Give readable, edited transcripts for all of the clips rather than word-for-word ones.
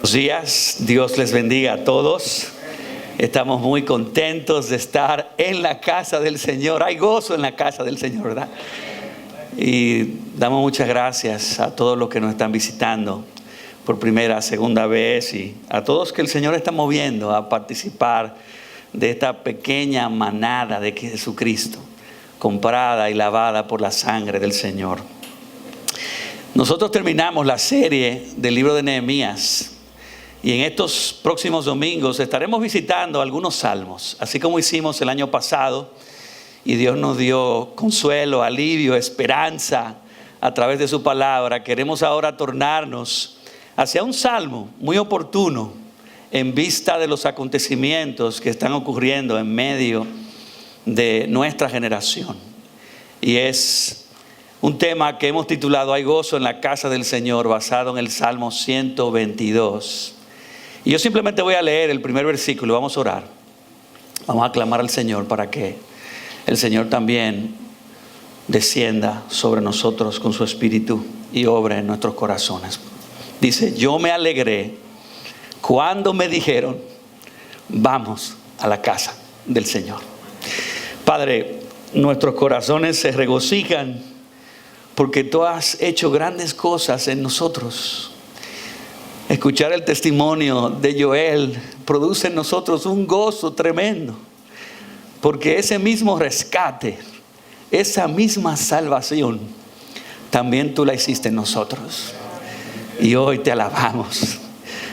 Buenos días, Dios les bendiga a todos. Estamos muy contentos de estar en la casa del Señor. Hay gozo en la casa del Señor, ¿verdad? Y damos muchas gracias a todos los que nos están visitando por primera, segunda vez, y a todos que el Señor está moviendo a participar de esta pequeña manada de Jesucristo, comprada y lavada por la sangre del Señor. Nosotros terminamos la serie del libro de Nehemías. Y en estos próximos domingos estaremos visitando algunos salmos, así como hicimos el año pasado. Y Dios nos dio consuelo, alivio, esperanza a través de su palabra. Queremos ahora tornarnos hacia un salmo muy oportuno en vista de los acontecimientos que están ocurriendo en medio de nuestra generación. Y es un tema que hemos titulado Hay gozo en la casa del Señor, basado en el Salmo 122. Y yo simplemente voy a leer el primer versículo. Vamos a orar. Vamos a clamar al Señor para que el Señor también descienda sobre nosotros con su espíritu y obre en nuestros corazones. Dice: yo me alegré cuando me dijeron, vamos a la casa del Señor. Padre, nuestros corazones se regocijan porque tú has hecho grandes cosas en nosotros. Escuchar el testimonio de Joel produce en nosotros un gozo tremendo, porque ese mismo rescate, esa misma salvación, también tú la hiciste en nosotros. Y hoy te alabamos.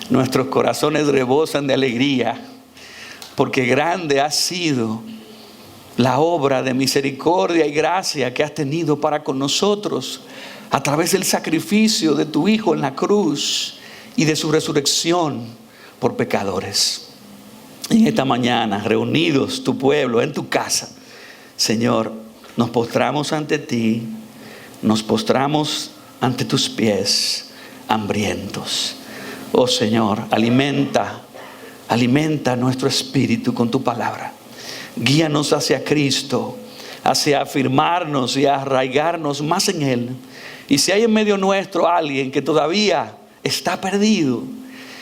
Nuestros corazones rebosan de alegría, porque grande ha sido la obra de misericordia y gracia que has tenido para con nosotros a través del sacrificio de tu Hijo en la cruz y de su resurrección por pecadores. En esta mañana, reunidos tu pueblo en tu casa, Señor, nos postramos ante ti, nos postramos ante tus pies, hambrientos. Oh Señor, alimenta nuestro espíritu con tu palabra. Guíanos hacia Cristo, hacia afirmarnos y arraigarnos más en Él. Y si hay en medio nuestro alguien que todavía está perdido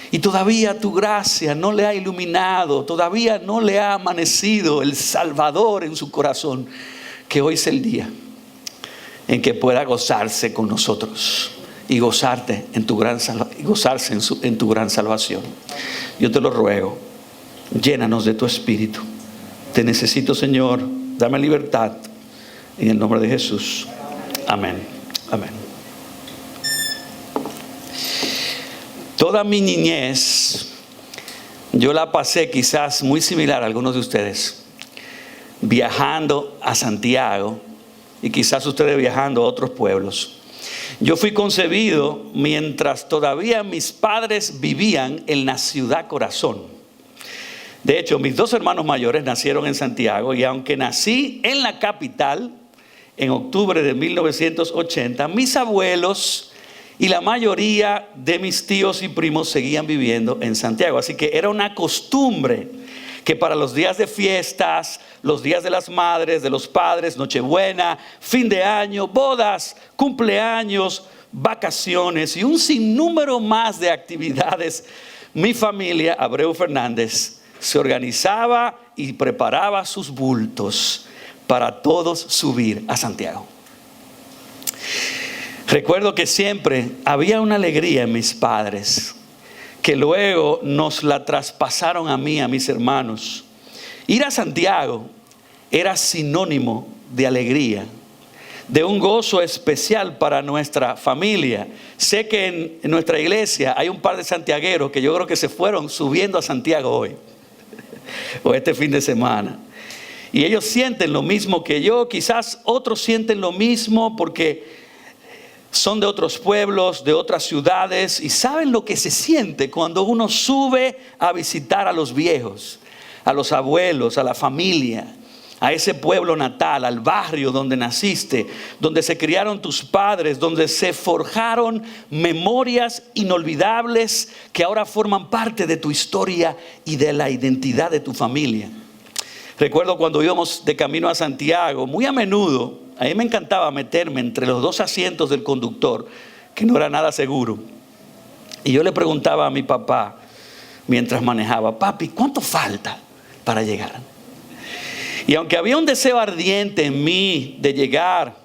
y todavía tu gracia no le ha iluminado, todavía no le ha amanecido el Salvador en su corazón, que hoy es el día en que pueda gozarse con nosotros y gozarse en tu gran salvación. Yo te lo ruego, llénanos de tu espíritu. Te necesito, Señor, dame libertad en el nombre de Jesús. Amén. Amén. Toda mi niñez yo la pasé quizás muy similar a algunos de ustedes, viajando a Santiago y quizás ustedes viajando a otros pueblos. Yo fui concebido mientras todavía mis padres vivían en la ciudad corazón. De hecho, mis dos hermanos mayores nacieron en Santiago, y aunque nací en la capital en octubre de 1980, mis abuelos y la mayoría de mis tíos y primos seguían viviendo en Santiago. Así que era una costumbre que para los días de fiestas, los días de las madres, de los padres, Nochebuena, fin de año, bodas, cumpleaños, vacaciones y un sinnúmero más de actividades, mi familia Abreu Fernández se organizaba y preparaba sus bultos para todos subir a Santiago. Recuerdo que siempre había una alegría en mis padres, que luego nos la traspasaron a mí, a mis hermanos. Ir a Santiago era sinónimo de alegría, de un gozo especial para nuestra familia. Sé que en nuestra iglesia hay un par de santiagueros que yo creo que se fueron subiendo a Santiago hoy o este fin de semana. Y ellos sienten lo mismo que yo, quizás otros sienten lo mismo porque son de otros pueblos, de otras ciudades, y saben lo que se siente cuando uno sube a visitar a los viejos, a los abuelos, a la familia, a ese pueblo natal, al barrio donde naciste, donde se criaron tus padres, donde se forjaron memorias inolvidables que ahora forman parte de tu historia y de la identidad de tu familia. Recuerdo cuando íbamos de camino a Santiago, muy a menudo, a mí me encantaba meterme entre los dos asientos del conductor, que no era nada seguro. Y yo le preguntaba a mi papá mientras manejaba: papi, ¿cuánto falta para llegar? Y aunque había un deseo ardiente en mí de llegar,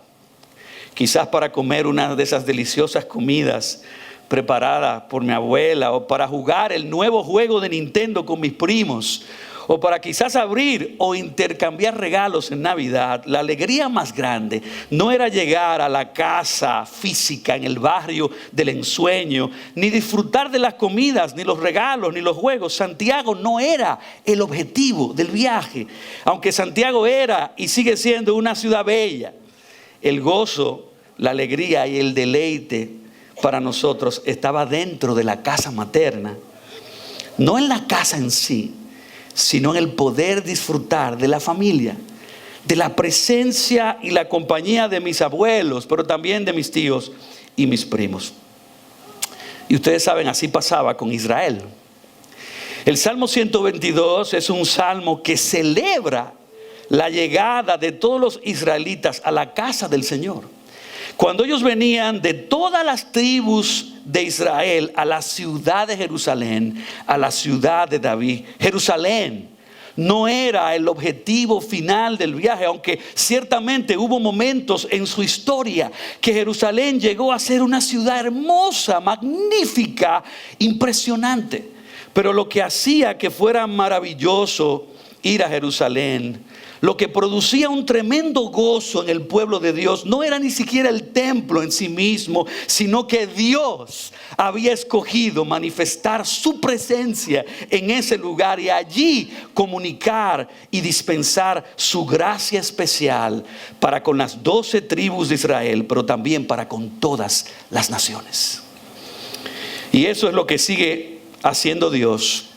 quizás para comer una de esas deliciosas comidas preparadas por mi abuela, o para jugar el nuevo juego de Nintendo con mis primos, o para quizás abrir o intercambiar regalos en Navidad, la alegría más grande no era llegar a la casa física en el barrio del ensueño, ni disfrutar de las comidas, ni los regalos, ni los juegos. Santiago no era el objetivo del viaje, aunque Santiago era y sigue siendo una ciudad bella. El gozo, la alegría y el deleite para nosotros estaba dentro de la casa materna, no en la casa en sí, sino en el poder disfrutar de la familia, de la presencia y la compañía de mis abuelos, pero también de mis tíos y mis primos. Y ustedes saben, así pasaba con Israel. El Salmo 122 es un salmo que celebra la llegada de todos los israelitas a la casa del Señor. Cuando ellos venían de todas las tribus de Israel a la ciudad de Jerusalén, a la ciudad de David, Jerusalén no era el objetivo final del viaje, aunque ciertamente hubo momentos en su historia que Jerusalén llegó a ser una ciudad hermosa, magnífica, impresionante. Pero lo que hacía que fuera maravilloso ir a Jerusalén, lo que producía un tremendo gozo en el pueblo de Dios, no era ni siquiera el templo en sí mismo, sino que Dios había escogido manifestar su presencia en ese lugar y allí comunicar y dispensar su gracia especial para con las 12 tribus de Israel, pero también para con todas las naciones. Y eso es lo que sigue haciendo Dios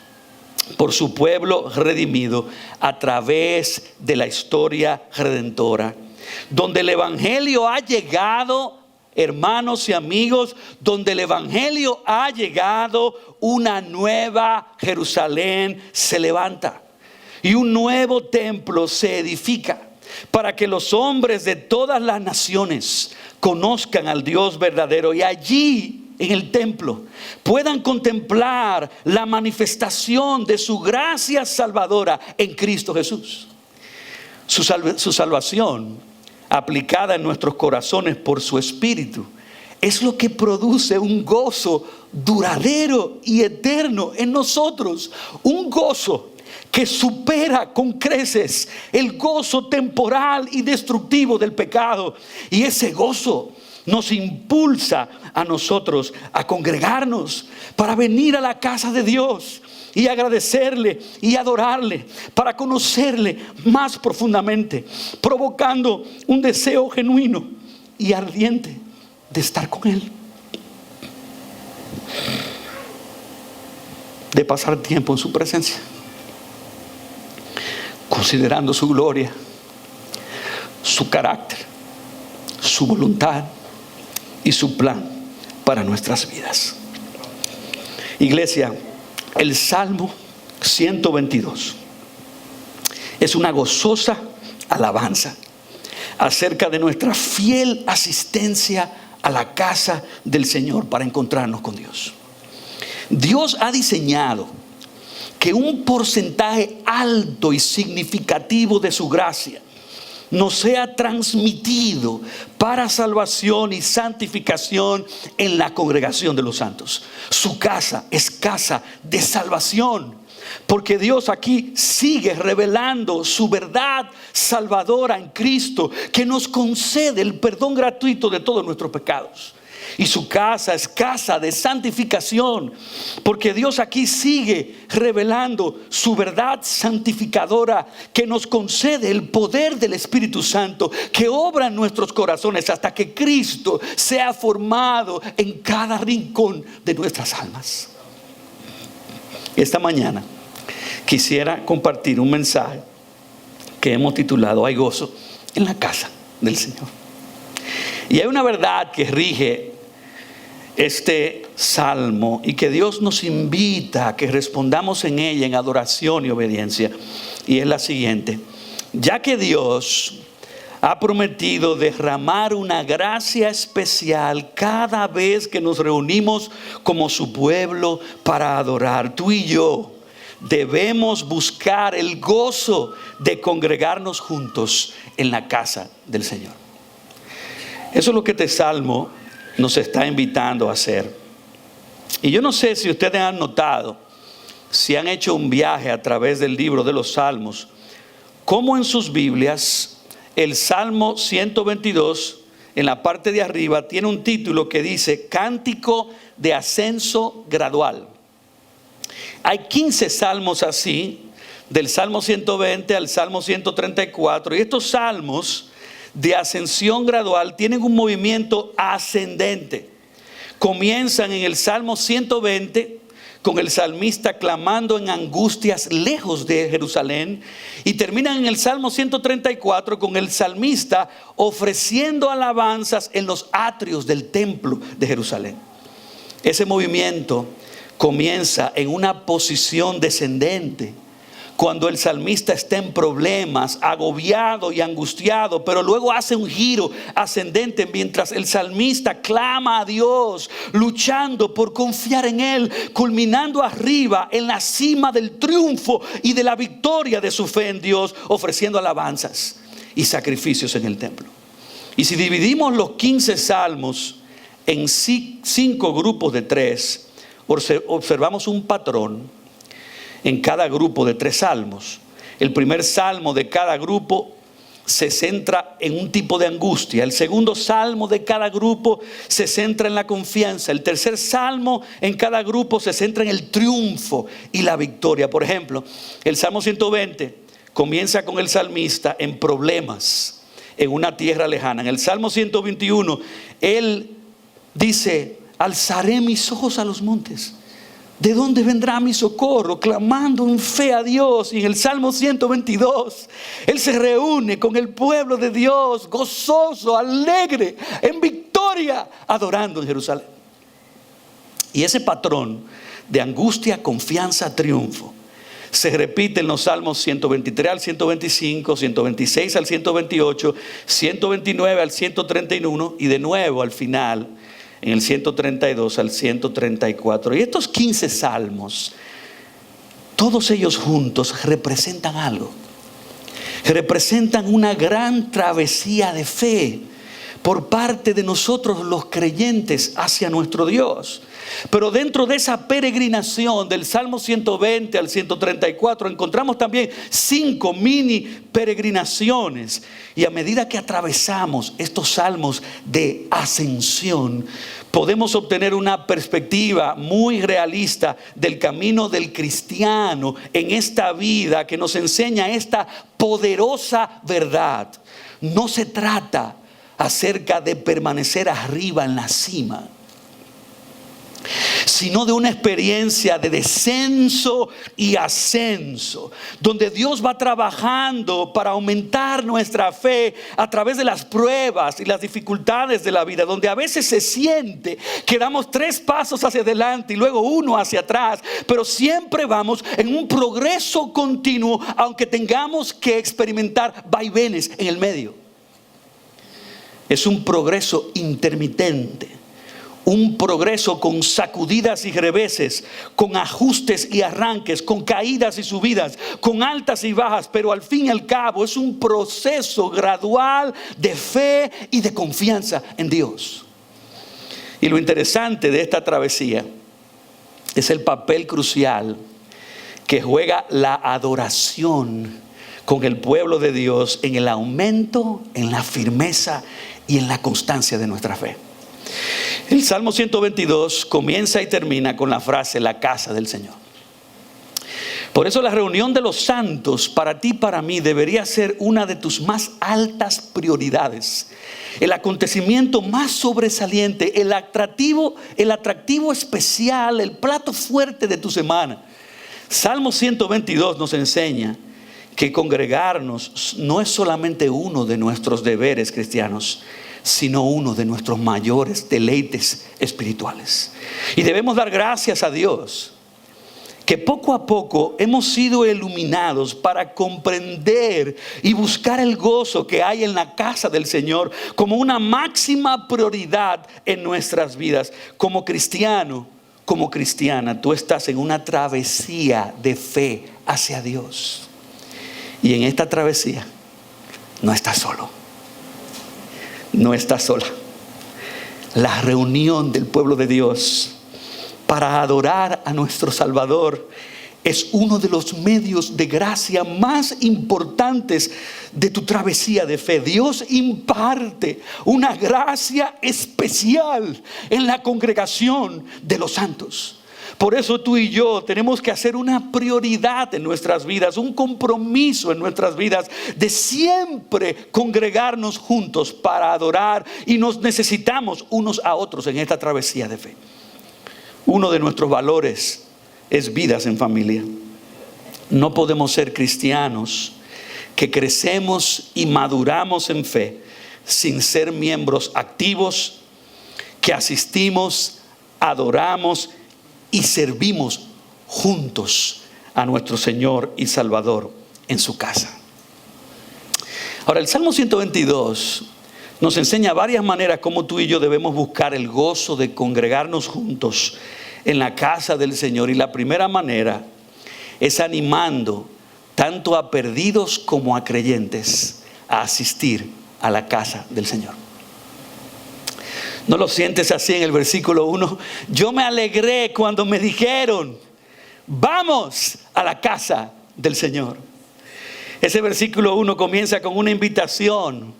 por su pueblo redimido a través de la historia redentora, donde el evangelio ha llegado, hermanos y amigos, donde el evangelio ha llegado, una nueva Jerusalén se levanta y un nuevo templo se edifica para que los hombres de todas las naciones conozcan al Dios verdadero y allí en el templo puedan contemplar la manifestación de su gracia salvadora en Cristo Jesús. Su salvación aplicada en nuestros corazones por su Espíritu es lo que produce un gozo duradero y eterno en nosotros, un gozo que supera con creces el gozo temporal y destructivo del pecado. Y ese gozo nos impulsa a nosotros a congregarnos para venir a la casa de Dios y agradecerle y adorarle, para conocerle más profundamente, provocando un deseo genuino y ardiente de estar con Él, de pasar tiempo en su presencia, considerando su gloria, su carácter, su voluntad y su plan para nuestras vidas. Iglesia, el Salmo 122 es una gozosa alabanza acerca de nuestra fiel asistencia a la casa del Señor para encontrarnos con Dios. Dios ha diseñado que un porcentaje alto y significativo de su gracia nos sea transmitido para salvación y santificación en la congregación de los santos. Su casa es casa de salvación, porque Dios aquí sigue revelando su verdad salvadora en Cristo, que nos concede el perdón gratuito de todos nuestros pecados. Y su casa es casa de santificación, porque Dios aquí sigue revelando su verdad santificadora, que nos concede el poder del Espíritu Santo, que obra en nuestros corazones hasta que Cristo sea formado en cada rincón de nuestras almas. Esta mañana quisiera compartir un mensaje que hemos titulado "Hay gozo en la casa del Señor". Y hay una verdad que rige este salmo y que Dios nos invita a que respondamos en ella en adoración y obediencia, y es la siguiente: ya que Dios ha prometido derramar una gracia especial cada vez que nos reunimos como su pueblo para adorar. Tú y yo debemos buscar el gozo de congregarnos juntos en la casa del Señor. Eso es lo que este salmo nos está invitando a hacer. Y yo no sé si ustedes han notado, si han hecho un viaje a través del libro de los Salmos, cómo en sus Biblias el Salmo 122, en la parte de arriba, tiene un título que dice Cántico de Ascenso Gradual. Hay 15 salmos así, del Salmo 120 al Salmo 134, y estos salmos de ascensión gradual tienen un movimiento ascendente. Comienzan en el Salmo 120 con el salmista clamando en angustias lejos de Jerusalén, y terminan en el Salmo 134 con el salmista ofreciendo alabanzas en los atrios del templo de Jerusalén. Ese movimiento comienza en una posición descendente, cuando el salmista está en problemas, agobiado y angustiado, pero luego hace un giro ascendente mientras el salmista clama a Dios, luchando por confiar en Él, culminando arriba en la cima del triunfo y de la victoria de su fe en Dios, ofreciendo alabanzas y sacrificios en el templo. Y si dividimos los 15 salmos en 5 grupos de 3, observamos un patrón en cada grupo de 3 salmos. El primer salmo de cada grupo se centra en un tipo de angustia. El segundo salmo de cada grupo se centra en la confianza. El tercer salmo en cada grupo se centra en el triunfo y la victoria. Por ejemplo, el Salmo 120 comienza con el salmista en problemas, en una tierra lejana. En el Salmo 121, él dice: alzaré mis ojos a los montes. ¿De dónde vendrá mi socorro? Clamando en fe a Dios. Y en el Salmo 122, él se reúne con el pueblo de Dios, gozoso, alegre, en victoria, adorando en Jerusalén. Y ese patrón de angustia, confianza, triunfo se repite en los Salmos 123 al 125, 126 al 128, 129 al 131 y de nuevo al final en el 132 al 134. Y estos 15 salmos, todos ellos juntos representan algo. Representan una gran travesía de fe por parte de nosotros los creyentes hacia nuestro Dios. Pero dentro de esa peregrinación del Salmo 120 al 134 encontramos también 5 mini peregrinaciones. Y a medida que atravesamos estos salmos de ascensión, podemos obtener una perspectiva muy realista del camino del cristiano en esta vida, que nos enseña esta poderosa verdad. No se trata acerca de permanecer arriba en la cima, sino de una experiencia de descenso y ascenso, donde Dios va trabajando para aumentar nuestra fe a través de las pruebas y las dificultades de la vida, donde a veces se siente que damos 3 pasos hacia adelante y luego 1 hacia atrás, pero siempre vamos en un progreso continuo, aunque tengamos que experimentar vaivenes en el medio. Es un progreso intermitente, un progreso con sacudidas y reveses, con ajustes y arranques, con caídas y subidas, con altas y bajas, pero al fin y al cabo es un proceso gradual de fe y de confianza en Dios. Y lo interesante de esta travesía es el papel crucial que juega la adoración con el pueblo de Dios en el aumento, en la firmeza y en la constancia de nuestra fe. El Salmo 122 comienza y termina con la frase: la casa del Señor. Por eso la reunión de los santos para ti y para mí debería ser una de tus más altas prioridades. El acontecimiento más sobresaliente, el atractivo especial, el plato fuerte de tu semana. Salmo 122 nos enseña que congregarnos no es solamente uno de nuestros deberes cristianos, sino uno de nuestros mayores deleites espirituales. Y debemos dar gracias a Dios que poco a poco hemos sido iluminados para comprender y buscar el gozo que hay en la casa del Señor como una máxima prioridad en nuestras vidas. Como cristiano, como cristiana, tú estás en una travesía de fe hacia Dios. Y en esta travesía no estás solo. No estás sola. La reunión del pueblo de Dios para adorar a nuestro Salvador es uno de los medios de gracia más importantes de tu travesía de fe. Dios imparte una gracia especial en la congregación de los santos. Por eso tú y yo tenemos que hacer una prioridad en nuestras vidas, un compromiso en nuestras vidas de siempre congregarnos juntos para adorar, y nos necesitamos unos a otros en esta travesía de fe. Uno de nuestros valores es vidas en familia. No podemos ser cristianos que crecemos y maduramos en fe sin ser miembros activos, que asistimos, adoramos y servimos juntos a nuestro Señor y Salvador en su casa. Ahora, el Salmo 122 nos enseña varias maneras como tú y yo debemos buscar el gozo de congregarnos juntos en la casa del Señor. Y la primera manera es animando tanto a perdidos como a creyentes a asistir a la casa del Señor. ¿No lo sientes así en el versículo 1? Yo me alegré cuando me dijeron, vamos a la casa del Señor. Ese versículo 1 comienza con una invitación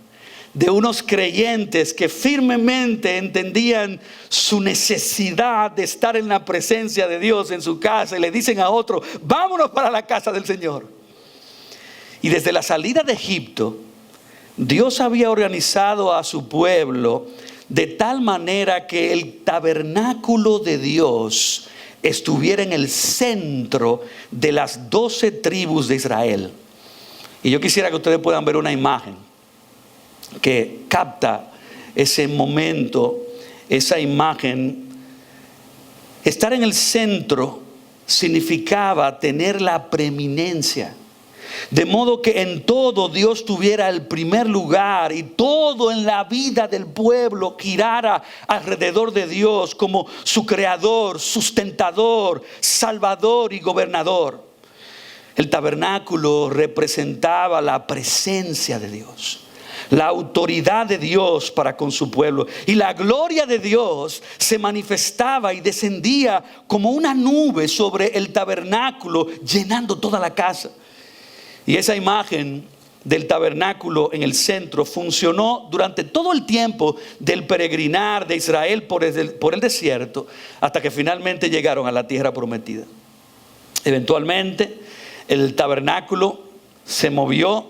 de unos creyentes que firmemente entendían su necesidad de estar en la presencia de Dios en su casa, y le dicen a otro, vámonos para la casa del Señor. Y desde la salida de Egipto, Dios había organizado a su pueblo de tal manera que el tabernáculo de Dios estuviera en el centro de las 12 tribus de Israel. Y yo quisiera que ustedes puedan ver una imagen que capta ese momento, esa imagen. Estar en el centro significaba tener la preeminencia, de modo que en todo Dios tuviera el primer lugar y todo en la vida del pueblo girara alrededor de Dios como su creador, sustentador, salvador y gobernador. El tabernáculo representaba la presencia de Dios, la autoridad de Dios para con su pueblo, y la gloria de Dios se manifestaba y descendía como una nube sobre el tabernáculo, llenando toda la casa. Y esa imagen del tabernáculo en el centro funcionó durante todo el tiempo del peregrinar de Israel por el desierto, hasta que finalmente llegaron a la tierra prometida. Eventualmente el tabernáculo se movió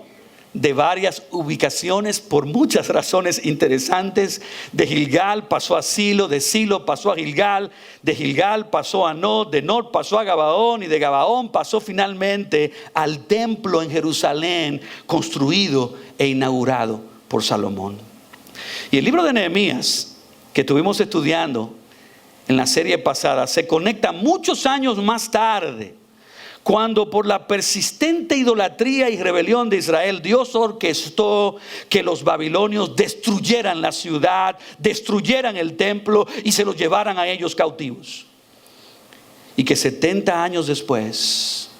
de varias ubicaciones por muchas razones interesantes. De Gilgal pasó a Silo, de Silo pasó a Gilgal, de Gilgal pasó a Nod, de Nod pasó a Gabaón, y de Gabaón pasó finalmente al templo en Jerusalén, construido e inaugurado por Salomón. Y el libro de Nehemías, que estuvimos estudiando en la serie pasada, se conecta muchos años más tarde, cuando por la persistente idolatría y rebelión de Israel, Dios orquestó que los babilonios destruyeran la ciudad, destruyeran el templo y se los llevaran a ellos cautivos. Y que 70 años después,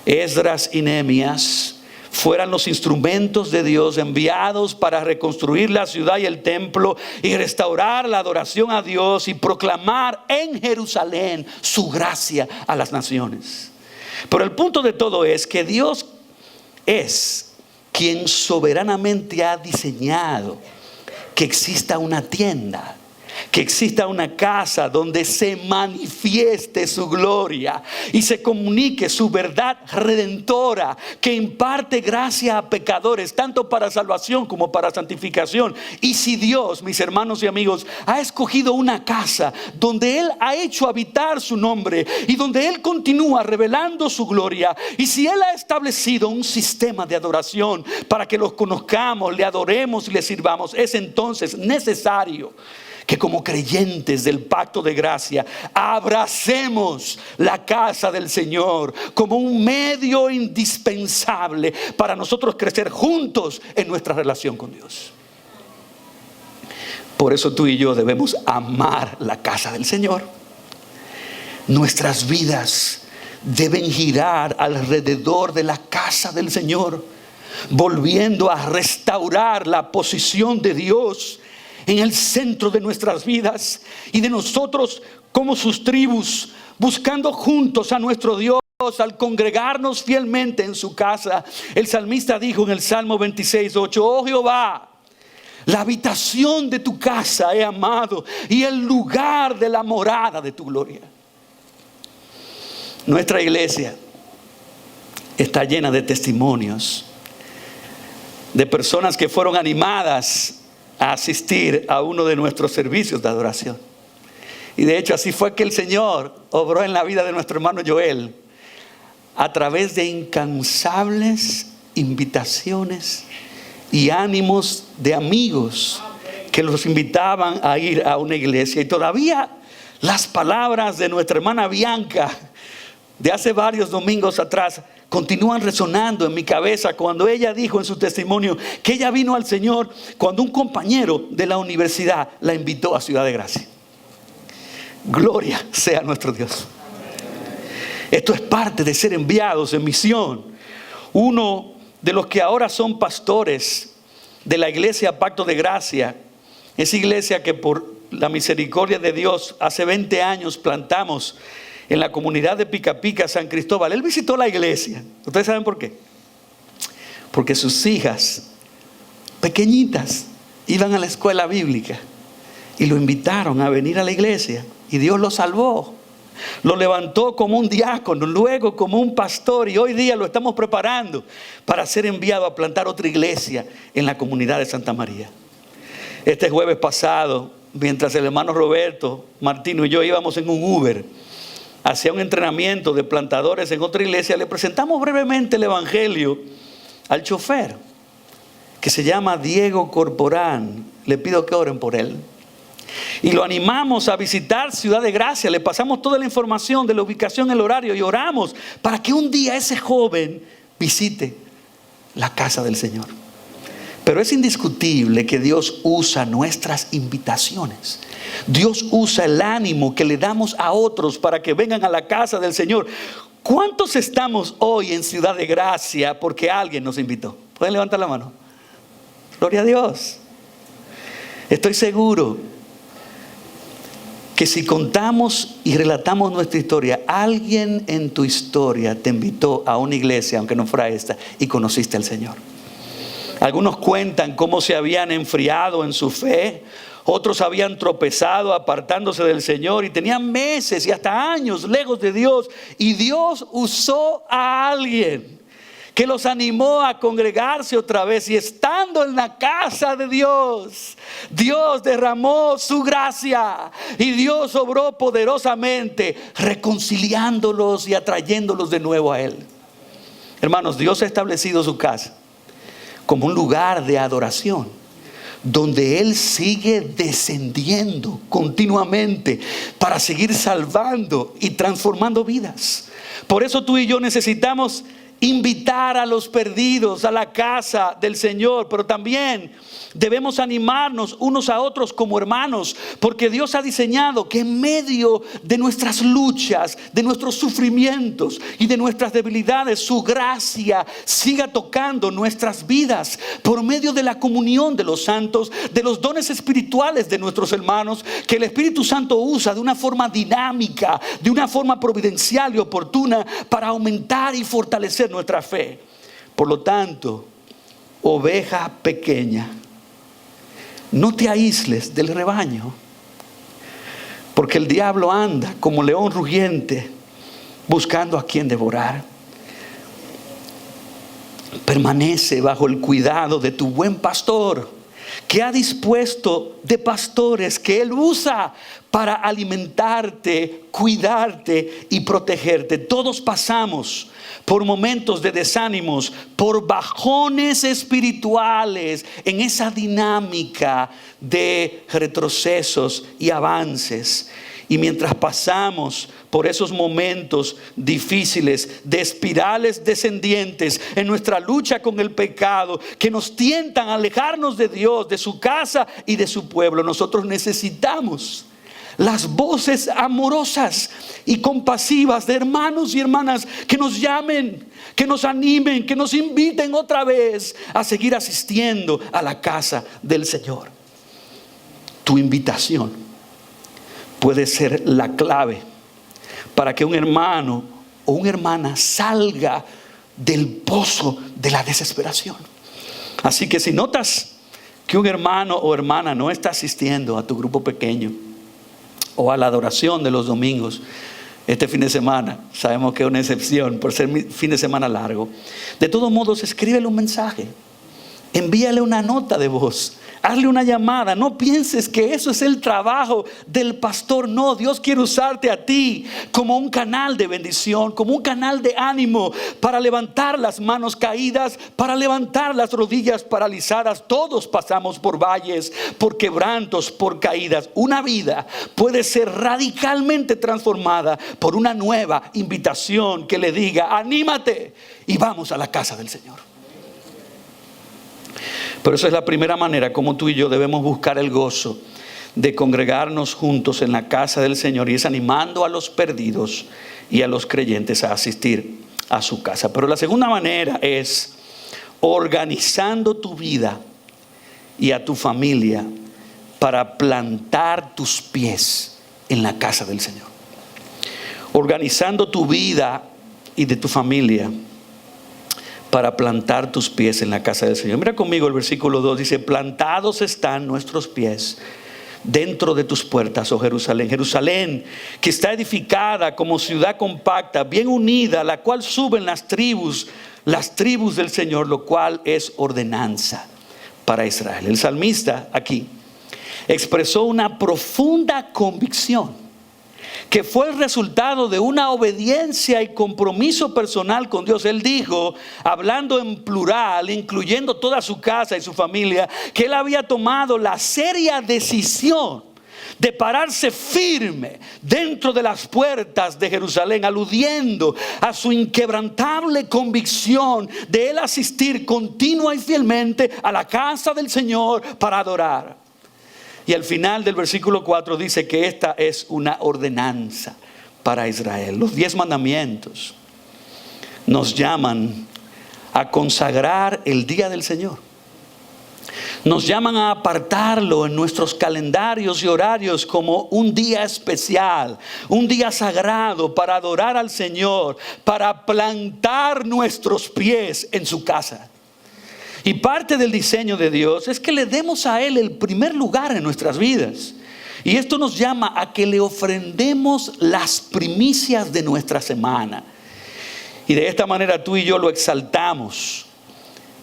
Esdras y Nehemías fueran los instrumentos de Dios enviados para reconstruir la ciudad y el templo y restaurar la adoración a Dios y proclamar en Jerusalén su gracia a las naciones. Pero el punto de todo es que Dios es quien soberanamente ha diseñado que exista una tienda, que exista una casa donde se manifieste su gloria y se comunique su verdad redentora, que imparte gracia a pecadores, tanto para salvación como para santificación. Y si Dios, mis hermanos y amigos, ha escogido una casa donde Él ha hecho habitar su nombre y donde Él continúa revelando su gloria, y si Él ha establecido un sistema de adoración para que los conozcamos, le adoremos y le sirvamos, es entonces necesario que como creyentes del pacto de gracia abracemos la casa del Señor como un medio indispensable para nosotros crecer juntos en nuestra relación con Dios. Por eso tú y yo debemos amar la casa del Señor. Nuestras vidas deben girar alrededor de la casa del Señor, volviendo a restaurar la posición de Dios en el centro de nuestras vidas y de nosotros como sus tribus, buscando juntos a nuestro Dios al congregarnos fielmente en su casa. El salmista dijo en el Salmo 26:8: oh Jehová, la habitación de tu casa he amado y el lugar de la morada de tu gloria. Nuestra iglesia está llena de testimonios de personas que fueron animadas a asistir a uno de nuestros servicios de adoración. Y de hecho así fue que el Señor obró en la vida de nuestro hermano Joel, a través de incansables invitaciones y ánimos de amigos que los invitaban a ir a una iglesia. Y todavía las palabras de nuestra hermana Bianca de hace varios domingos atrás continúan resonando en mi cabeza cuando ella dijo en su testimonio que ella vino al Señor cuando un compañero de la universidad la invitó a Ciudad de Gracia. Gloria sea nuestro Dios. Esto es parte de ser enviados en misión. Uno de los que ahora son pastores de la iglesia Pacto de Gracia, esa iglesia que por la misericordia de Dios hace 20 años plantamos en la comunidad de Pica Pica, San Cristóbal. Él visitó la iglesia. ¿Ustedes saben por qué? Porque sus hijas pequeñitas iban a la escuela bíblica y lo invitaron a venir a la iglesia, y Dios lo salvó. Lo levantó como un diácono, luego como un pastor, y hoy día lo estamos preparando para ser enviado a plantar otra iglesia en la comunidad de Santa María. Este jueves pasado, mientras el hermano Roberto Martino y yo íbamos en un Uber hacia un entrenamiento de plantadores en otra iglesia, le presentamos brevemente el evangelio al chofer, que se llama Diego Corporán. Le pido que oren por él. Y lo animamos a visitar Ciudad de Gracia. Le pasamos toda la información de la ubicación, el horario, y oramos para que un día ese joven visite la casa del Señor. Pero es indiscutible que Dios usa nuestras invitaciones. Dios usa el ánimo que le damos a otros para que vengan a la casa del Señor. ¿Cuántos estamos hoy en Ciudad de Gracia porque alguien nos invitó? ¿Pueden levantar la mano? Gloria a Dios. Estoy seguro que si contamos y relatamos nuestra historia, alguien en tu historia te invitó a una iglesia, aunque no fuera esta, y conociste al Señor. Algunos cuentan cómo se habían enfriado en su fe. Otros habían tropezado apartándose del Señor y tenían meses y hasta años lejos de Dios. Y Dios usó a alguien que los animó a congregarse otra vez. Y estando en la casa de Dios, Dios derramó su gracia. Y Dios obró poderosamente, reconciliándolos y atrayéndolos de nuevo a Él. Hermanos, Dios ha establecido su casa como un lugar de adoración, donde Él sigue descendiendo continuamente para seguir salvando y transformando vidas. Por eso tú y yo necesitamos invitar a los perdidos a la casa del Señor, pero también debemos animarnos unos a otros como hermanos, porque Dios ha diseñado que en medio de nuestras luchas, de nuestros sufrimientos y de nuestras debilidades, su gracia siga tocando nuestras vidas por medio de la comunión de los santos, de los dones espirituales de nuestros hermanos, que el Espíritu Santo usa de una forma dinámica, de una forma providencial y oportuna para aumentar y fortalecer nuestra fe. Por lo tanto, oveja pequeña, no te aísles del rebaño, porque el diablo anda como león rugiente buscando a quien devorar. Permanece bajo el cuidado de tu buen pastor, que ha dispuesto de pastores que Él usa para alimentarte, cuidarte y protegerte. Todos pasamos por momentos de desánimos, por bajones espirituales en esa dinámica de retrocesos y avances. Y mientras pasamos por esos momentos difíciles de espirales descendientes en nuestra lucha con el pecado, que nos tientan a alejarnos de Dios, de su casa y de su pueblo, nosotros necesitamos las voces amorosas y compasivas de hermanos y hermanas que nos llamen, que nos animen, que nos inviten otra vez a seguir asistiendo a la casa del Señor. Tu invitación puede ser la clave para que un hermano o una hermana salga del pozo de la desesperación. Así que si notas que un hermano o hermana no está asistiendo a tu grupo pequeño o a la adoración de los domingos este fin de semana, sabemos que es una excepción por ser fin de semana largo, de todos modos escríbele un mensaje, envíale una nota de voz, hazle una llamada. No pienses que eso es el trabajo del pastor. No, Dios quiere usarte a ti como un canal de bendición, como un canal de ánimo, para levantar las manos caídas, para levantar las rodillas paralizadas. Todos pasamos por valles, por quebrantos, por caídas. Una vida puede ser radicalmente transformada por una nueva invitación que le diga: anímate y vamos a la casa del Señor. Pero esa es la primera manera como tú y yo debemos buscar el gozo de congregarnos juntos en la casa del Señor, y es animando a los perdidos y a los creyentes a asistir a su casa. Pero la segunda manera es organizando tu vida y a tu familia para plantar tus pies en la casa del Señor. Organizando tu vida y de tu familia para plantar tus pies en la casa del Señor. Mira conmigo el versículo 2, dice: plantados están nuestros pies dentro de tus puertas, oh Jerusalén. Jerusalén, que está edificada como ciudad compacta, bien unida, la cual suben las tribus del Señor, lo cual es ordenanza para Israel. El salmista aquí expresó una profunda convicción que fue el resultado de una obediencia y compromiso personal con Dios. Él dijo, hablando en plural, incluyendo toda su casa y su familia, que él había tomado la seria decisión de pararse firme dentro de las puertas de Jerusalén, aludiendo a su inquebrantable convicción de él asistir continua y fielmente a la casa del Señor para adorar. Y al final del versículo 4 dice que esta es una ordenanza para Israel. Los 10 mandamientos nos llaman a consagrar el día del Señor. Nos llaman a apartarlo en nuestros calendarios y horarios como un día especial, un día sagrado para adorar al Señor, para plantar nuestros pies en su casa. Y parte del diseño de Dios es que le demos a Él el primer lugar en nuestras vidas. Y esto nos llama a que le ofrendemos las primicias de nuestra semana. Y de esta manera tú y yo lo exaltamos,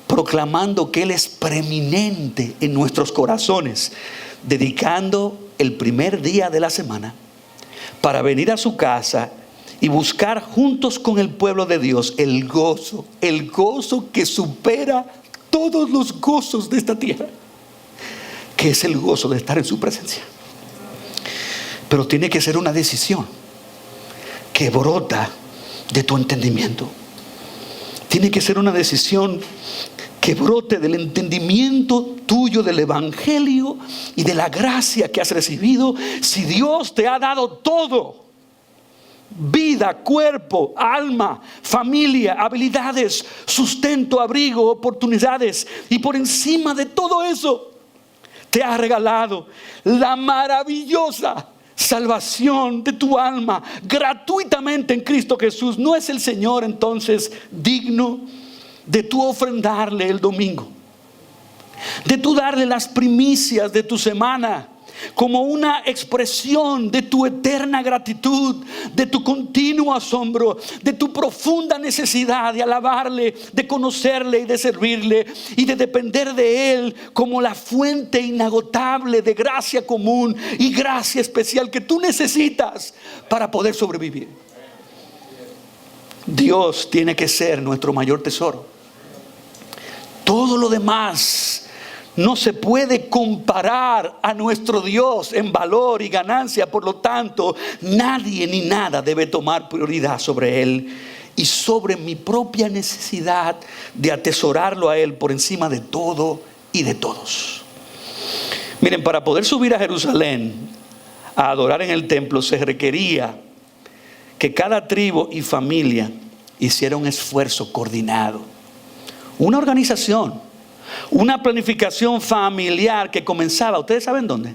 proclamando que Él es preeminente en nuestros corazones, dedicando el primer día de la semana para venir a su casa y buscar juntos con el pueblo de Dios el gozo que supera todos los gozos de esta tierra, que es el gozo de estar en su presencia. Pero tiene que ser una decisión que brota de tu entendimiento. Tiene que ser una decisión que brote del entendimiento tuyo del evangelio y de la gracia que has recibido. Si Dios te ha dado todo: vida, cuerpo, alma, familia, habilidades, sustento, abrigo, oportunidades, y por encima de todo eso te ha regalado la maravillosa salvación de tu alma gratuitamente en Cristo Jesús. ¿No es el Señor entonces digno de tú ofrendarle el domingo, de tú darle las primicias de tu semana, como una expresión de tu eterna gratitud, de tu continuo asombro, de tu profunda necesidad de alabarle, de conocerle y de servirle y de depender de Él como la fuente inagotable de gracia común y gracia especial que tú necesitas para poder sobrevivir. Dios tiene que ser nuestro mayor tesoro. Todo lo demás no se puede comparar a nuestro Dios en valor y ganancia. Por lo tanto, nadie ni nada debe tomar prioridad sobre Él y sobre mi propia necesidad de atesorarlo a Él por encima de todo y de todos. Miren, para poder subir a Jerusalén a adorar en el templo se requería que cada tribu y familia hiciera un esfuerzo coordinado, una organización, una planificación familiar que comenzaba, ¿ustedes saben dónde?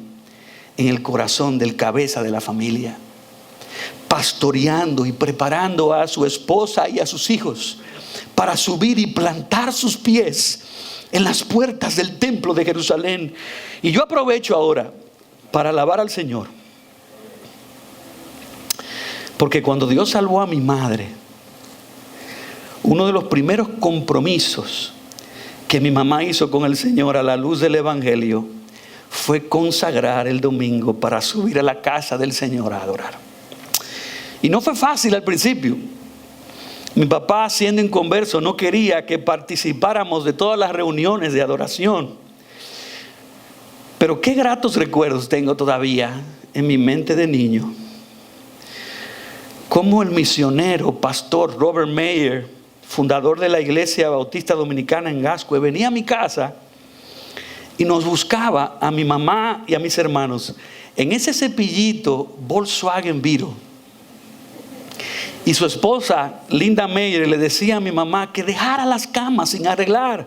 En el corazón del cabeza de la familia, pastoreando y preparando a su esposa y a sus hijos para subir y plantar sus pies en las puertas del templo de Jerusalén. Y yo aprovecho ahora para alabar al Señor, porque cuando Dios salvó a mi madre, uno de los primeros compromisos que mi mamá hizo con el Señor a la luz del Evangelio fue consagrar el domingo para subir a la casa del Señor a adorar. Y no fue fácil al principio. Mi papá, siendo inconverso, no quería que participáramos de todas las reuniones de adoración. Pero qué gratos recuerdos tengo todavía en mi mente de niño. Cómo el misionero, pastor Robert Mayer, fundador de la Iglesia Bautista Dominicana en Gascue, venía a mi casa y nos buscaba a mi mamá y a mis hermanos en ese cepillito Volkswagen Viro. Y su esposa, Linda Mayer, le decía a mi mamá que dejara las camas sin arreglar,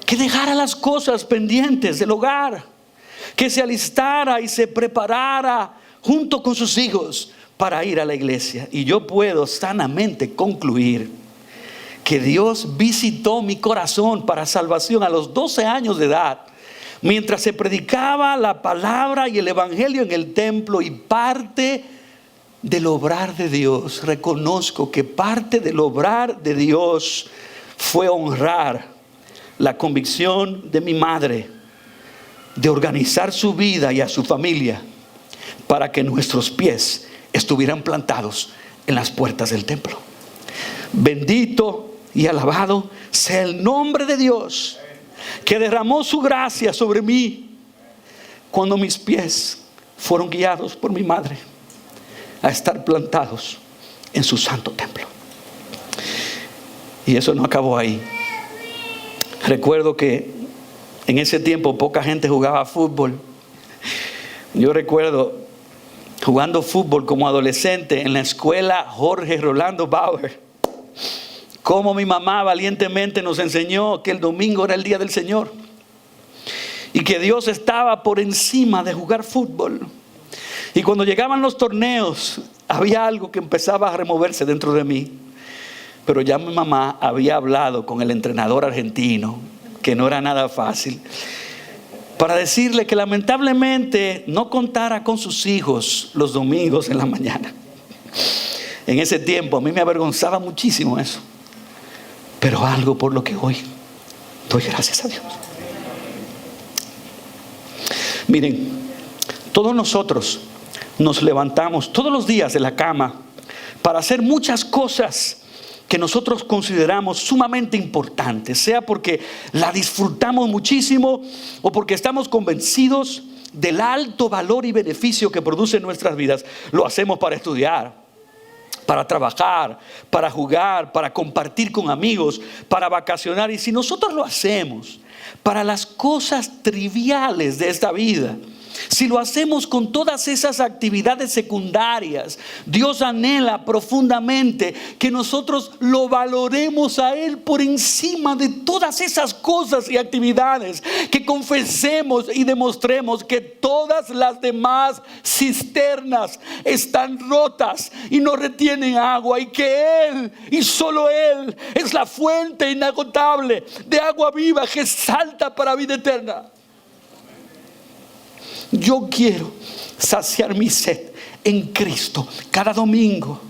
que dejara las cosas pendientes del hogar, que se alistara y se preparara junto con sus hijos para ir a la iglesia. Y yo puedo sanamente concluir que Dios visitó mi corazón para salvación a los 12 años de edad, mientras se predicaba la palabra y el evangelio en el templo. Y parte del obrar de Dios, reconozco que parte del obrar de Dios fue honrar la convicción de mi madre de organizar su vida y a su familia para que nuestros pies estuvieran plantados en las puertas del templo. Bendito y alabado sea el nombre de Dios, que derramó su gracia sobre mí cuando mis pies fueron guiados por mi madre a estar plantados en su santo templo. Y eso no acabó ahí. Recuerdo que en ese tiempo poca gente jugaba fútbol. Yo recuerdo jugando fútbol como adolescente en la escuela Jorge Rolando Bauer, como mi mamá valientemente nos enseñó que el domingo era el día del Señor y que Dios estaba por encima de jugar fútbol. Y cuando llegaban los torneos, había algo que empezaba a removerse dentro de mí. Pero ya mi mamá había hablado con el entrenador argentino, que no era nada fácil, para decirle que lamentablemente no contara con sus hijos los domingos en la mañana. En ese tiempo a mí me avergonzaba muchísimo eso, pero algo por lo que hoy doy gracias a Dios. Miren, todos nosotros nos levantamos todos los días de la cama para hacer muchas cosas que nosotros consideramos sumamente importantes, sea porque la disfrutamos muchísimo o porque estamos convencidos del alto valor y beneficio que produce en nuestras vidas. Lo hacemos para estudiar, para trabajar, para jugar, para compartir con amigos, para vacacionar. Y si nosotros lo hacemos para las cosas triviales de esta vida, si lo hacemos con todas esas actividades secundarias, Dios anhela profundamente que nosotros lo valoremos a Él por encima de todas esas cosas y actividades, que confesemos y demostremos que todas las demás cisternas están rotas y no retienen agua, y que Él y solo Él es la fuente inagotable de agua viva que salta para vida eterna. Yo quiero saciar mi sed en Cristo cada domingo,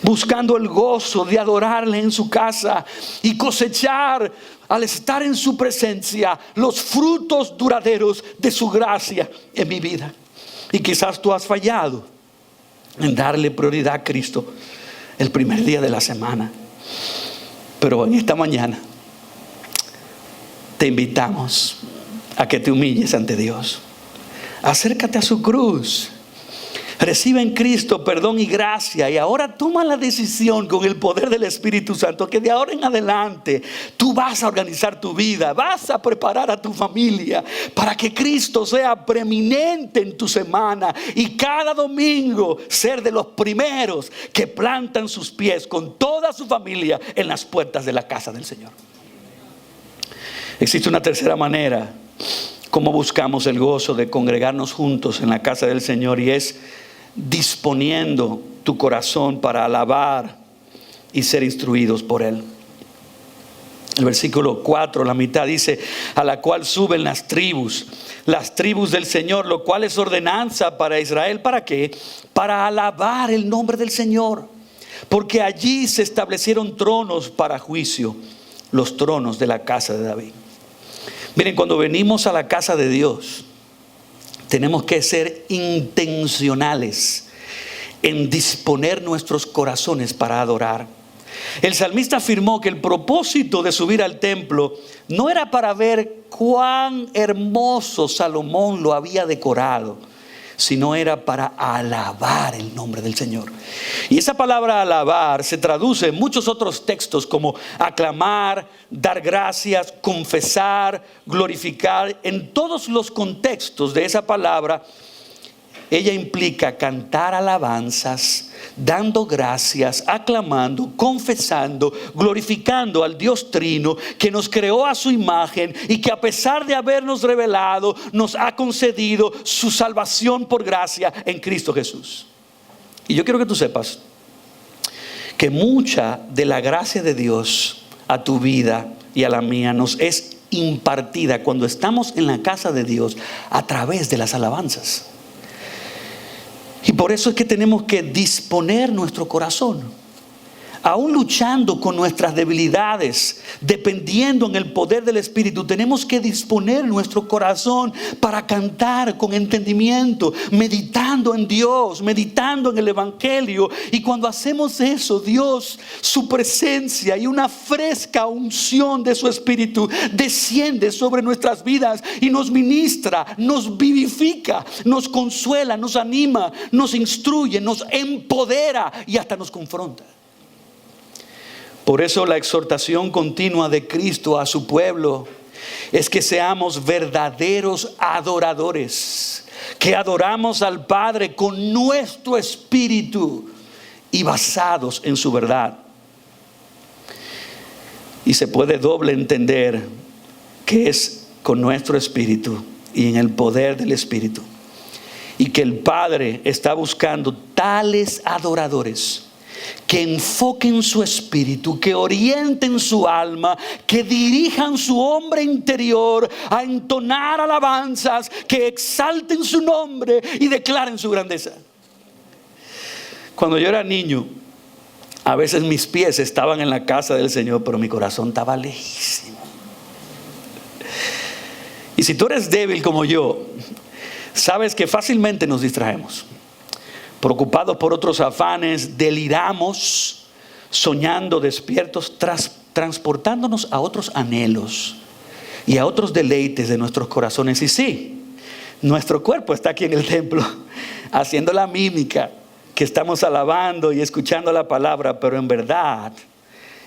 buscando el gozo de adorarle en su casa y cosechar, al estar en su presencia, los frutos duraderos de su gracia en mi vida. Y quizás tú has fallado en darle prioridad a Cristo el primer día de la semana, pero en esta mañana te invitamos a que te humilles ante Dios. Acércate a su cruz. Recibe en Cristo perdón y gracia, y ahora toma la decisión con el poder del Espíritu Santo que de ahora en adelante tú vas a organizar tu vida, vas a preparar a tu familia para que Cristo sea preeminente en tu semana, y cada domingo ser de los primeros que plantan sus pies con toda su familia en las puertas de la casa del Señor. Existe una tercera manera como buscamos el gozo de congregarnos juntos en la casa del Señor, y es disponiendo tu corazón para alabar y ser instruidos por Él. El versículo 4, la mitad, dice: a la cual suben las tribus del Señor, lo cual es ordenanza para Israel. ¿Para qué? Para alabar el nombre del Señor, porque allí se establecieron tronos para juicio, los tronos de la casa de David. Miren, cuando venimos a la casa de Dios, tenemos que ser intencionales en disponer nuestros corazones para adorar. El salmista afirmó que el propósito de subir al templo no era para ver cuán hermoso Salomón lo había decorado, sino era para alabar el nombre del Señor. Y esa palabra alabar se traduce en muchos otros textos como aclamar, dar gracias, confesar, glorificar. En todos los contextos de esa palabra, ella implica cantar alabanzas, dando gracias, aclamando, confesando, glorificando al Dios Trino que nos creó a su imagen y que, a pesar de habernos revelado, nos ha concedido su salvación por gracia en Cristo Jesús. Y yo quiero que tú sepas que mucha de la gracia de Dios a tu vida y a la mía nos es impartida cuando estamos en la casa de Dios a través de las alabanzas. Y por eso es que tenemos que disponer nuestro corazón. Aún luchando con nuestras debilidades, dependiendo en el poder del Espíritu, tenemos que disponer nuestro corazón para cantar con entendimiento, meditando en Dios, meditando en el Evangelio. Y cuando hacemos eso, Dios, su presencia y una fresca unción de su Espíritu desciende sobre nuestras vidas y nos ministra, nos vivifica, nos consuela, nos anima, nos instruye, nos empodera y hasta nos confronta. Por eso la exhortación continua de Cristo a su pueblo es que seamos verdaderos adoradores, que adoramos al Padre con nuestro espíritu y basados en su verdad. Y se puede doble entender que es con nuestro espíritu y en el poder del Espíritu, y que el Padre está buscando tales adoradores que enfoquen su espíritu, que orienten su alma, que dirijan su hombre interior a entonar alabanzas, que exalten su nombre y declaren su grandeza. Cuando yo era niño, a veces mis pies estaban en la casa del Señor, pero mi corazón estaba lejísimo. Y si tú eres débil como yo, sabes que fácilmente nos distraemos. Preocupados por otros afanes, deliramos, soñando despiertos, transportándonos a otros anhelos y a otros deleites de nuestros corazones. Y sí, nuestro cuerpo está aquí en el templo, haciendo la mímica que estamos alabando y escuchando la palabra, pero en verdad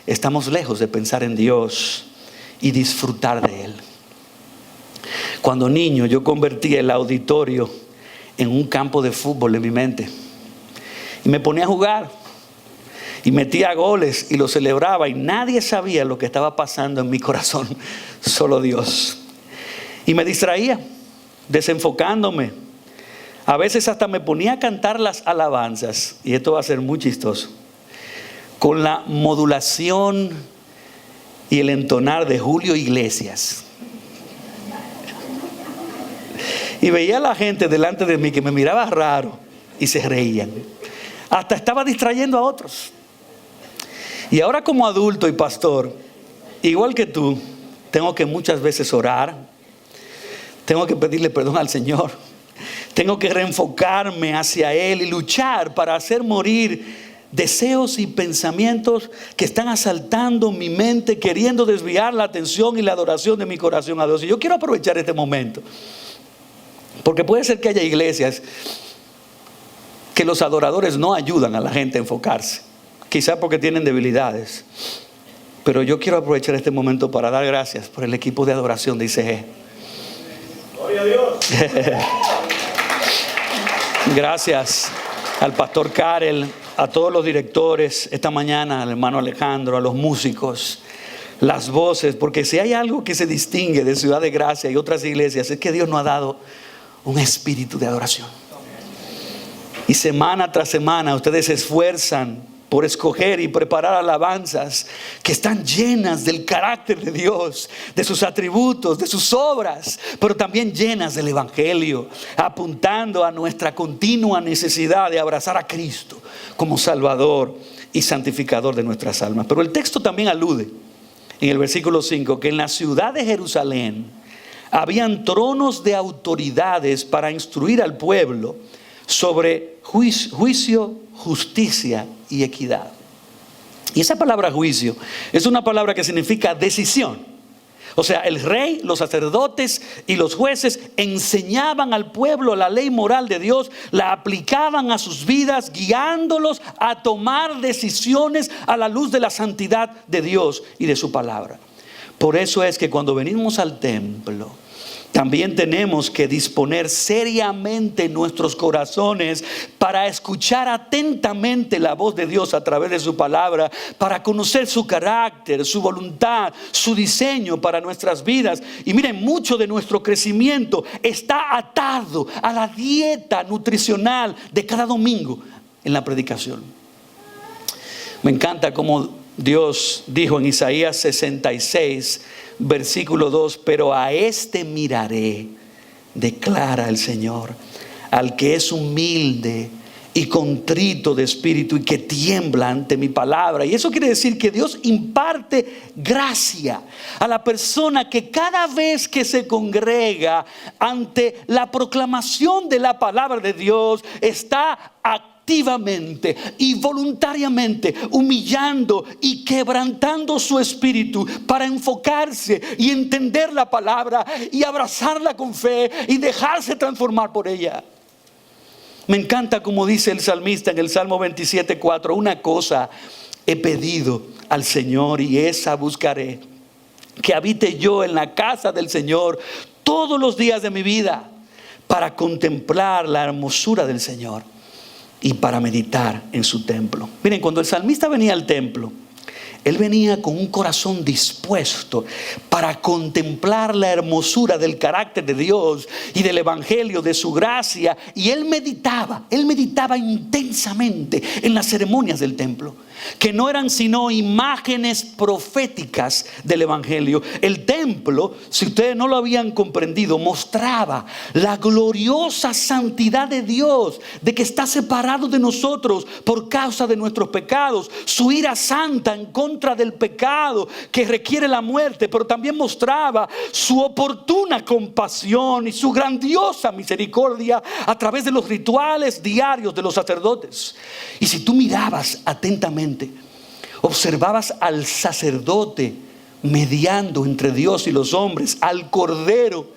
estamos lejos de pensar en Dios y disfrutar de Él. Cuando niño, yo convertí el auditorio en un campo de fútbol en mi mente. Y me ponía a jugar y metía goles y lo celebraba, y nadie sabía lo que estaba pasando en mi corazón, solo Dios. Y me distraía, desenfocándome. A veces hasta me ponía a cantar las alabanzas, y esto va a ser muy chistoso, con la modulación y el entonar de Julio Iglesias. Y veía a la gente delante de mí que me miraba raro y se reían. Hasta estaba distrayendo a otros. Y ahora como adulto y pastor, igual que tú, tengo que muchas veces orar. Tengo que pedirle perdón al Señor. Tengo que reenfocarme hacia Él y luchar para hacer morir deseos y pensamientos que están asaltando mi mente, queriendo desviar la atención y la adoración de mi corazón a Dios. Y yo quiero aprovechar este momento, porque puede ser que haya iglesias que los adoradores no ayudan a la gente a enfocarse, quizás porque tienen debilidades. Pero yo quiero aprovechar este momento para dar gracias por el equipo de adoración de ICG. Gloria a Dios. Gracias al pastor Karel, a todos los directores esta mañana, al hermano Alejandro, a los músicos, las voces, porque si hay algo que se distingue de Ciudad de Gracia y otras iglesias, es que Dios nos ha dado un espíritu de adoración. Y semana tras semana ustedes se esfuerzan por escoger y preparar alabanzas que están llenas del carácter de Dios, de sus atributos, de sus obras, pero también llenas del Evangelio, apuntando a nuestra continua necesidad de abrazar a Cristo como Salvador y santificador de nuestras almas. Pero el texto también alude en el versículo 5 que en la ciudad de Jerusalén habían tronos de autoridades para instruir al pueblo sobre juicio, justicia y equidad. Y esa palabra juicio es una palabra que significa decisión. O sea, el rey, los sacerdotes y los jueces enseñaban al pueblo la ley moral de Dios, la aplicaban a sus vidas, guiándolos a tomar decisiones a la luz de la santidad de Dios y de su palabra. Por eso es que cuando venimos al templo, también tenemos que disponer seriamente nuestros corazones para escuchar atentamente la voz de Dios a través de su palabra, para conocer su carácter, su voluntad, su diseño para nuestras vidas. Y miren, mucho de nuestro crecimiento está atado a la dieta nutricional de cada domingo en la predicación. Me encanta cómo Dios dijo en Isaías 66, versículo 2, pero a este miraré, declara el Señor, al que es humilde y contrito de espíritu y que tiembla ante mi palabra. Y eso quiere decir que Dios imparte gracia a la persona que cada vez que se congrega ante la proclamación de la palabra de Dios está activamente y voluntariamente humillando y quebrantando su espíritu para enfocarse y entender la palabra y abrazarla con fe y dejarse transformar por ella. Me encanta como dice el salmista en el Salmo 27:4, una cosa he pedido al Señor y esa buscaré, que habite yo en la casa del Señor todos los días de mi vida, para contemplar la hermosura del Señor y para meditar en su templo. Miren, cuando el salmista venía al templo, él venía con un corazón dispuesto para contemplar la hermosura del carácter de Dios y del evangelio, de su gracia. Y él meditaba intensamente en las ceremonias del templo, que no eran sino imágenes proféticas del evangelio. El templo, si ustedes no lo habían comprendido, mostraba la gloriosa santidad de Dios, de que está separado de nosotros por causa de nuestros pecados, su ira santa en contra del pecado que requiere la muerte, pero también mostraba su oportuna compasión y su grandiosa misericordia a través de los rituales diarios de los sacerdotes. Y si tú mirabas atentamente, observabas al sacerdote mediando entre Dios y los hombres, al cordero